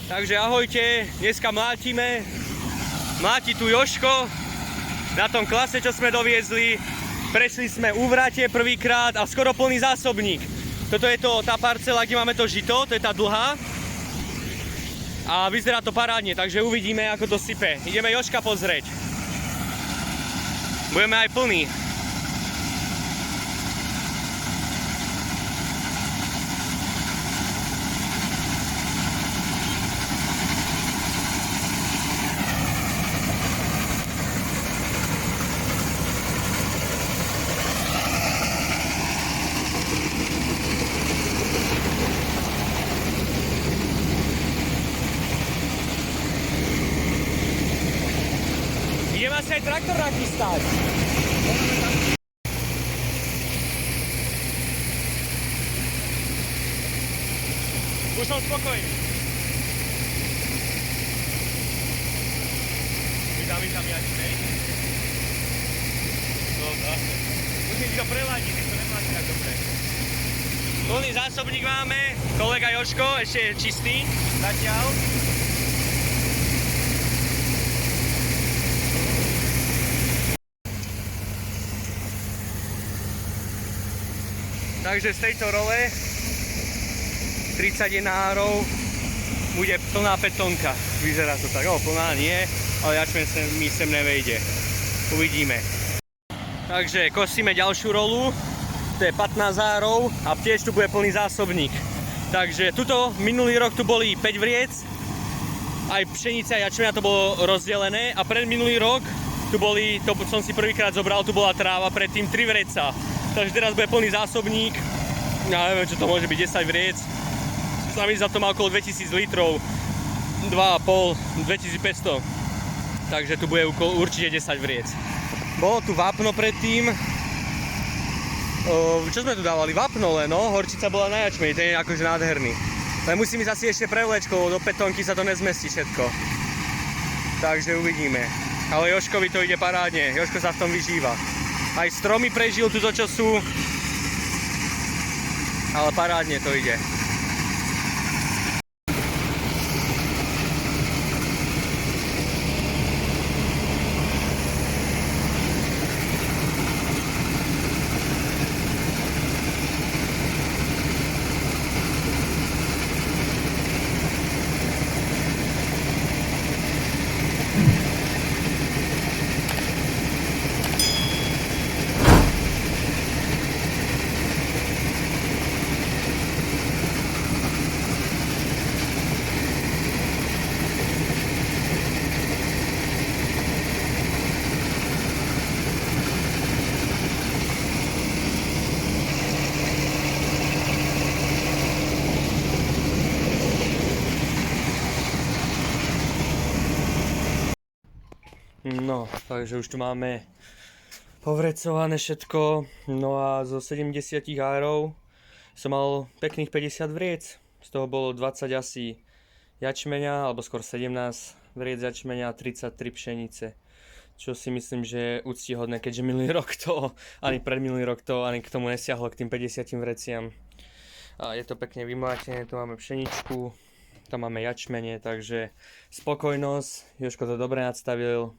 Takže ahojte, dneska mlátime. Mláti tu Jožko na tom klase, čo sme doviezli. Prešli sme úvratie prvýkrát a skoro plný zásobník. Toto je to, tá parcela, kde máme to žito, to je tá dlhá. A vyzerá to parádne, takže uvidíme, ako to sype. Ideme Jožka pozrieť. Budeme aj plní. Ideme asi aj traktor nachystať. Už som spokojný. Vydám jačnej. No zase. Musím to preladiť, nech to nemláti tak dobre. Plný zásobník máme. Kolega Jožko, ešte je čistý. Zatiaľ. Takže z tejto role 31 árov bude plná betónka. Vyzerá to tak, plná nie, ale jačmen mi sem nevejde. Uvidíme. Takže kosíme ďalšiu rolu, to je 15 árov a tiež tu bude plný zásobník. Takže tuto minulý rok tu boli 5 vriec, aj pšenica a jačmena to bolo rozdelené a pred minulý rok tu boli, to som si prvýkrát zobral, tu bola tráva, predtým 3 vreca. Takže teraz bude plný zásobník, ja neviem, čo to môže byť, 10 vriec. Sami za to má okolo 2000 litrov, 2,5, 2500. Takže tu bude určite 10 vriec. Bolo tu vápno predtým. Čo sme tu dávali? Vápno len, no. Horčica bola na jačmeni, ten je akože nádherný. Ale musím ísť asi ešte prevlečkou, do betónky sa to nezmestí všetko. Takže uvidíme. Ale Jožkovi to ide parádne, Jožko sa v tom vyžíva. Aj stromy prežil tuto, čo sú. Ale parádne to ide. No, takže už tu máme povrecované všetko. No a zo 70 árov som mal pekných 50 vriec. Z toho bolo 20 asi jačmeňa, alebo skôr 17 vriec jačmeňa a 33 pšenice. Čo si myslím, že je úctihodné, keďže minulý rok to, ani predminulý rok to, ani k tomu nesiahlo k tým 50 vreciam. A je to pekne vymlátené, tu máme pšeničku, tam máme jačmene, takže spokojnosť, Jožko to dobre nadstavil.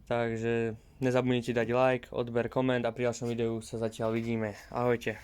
Takže nezabudnite dať like, odber, koment a pri ďalšom videu sa zatiaľ vidíme. Ahojte.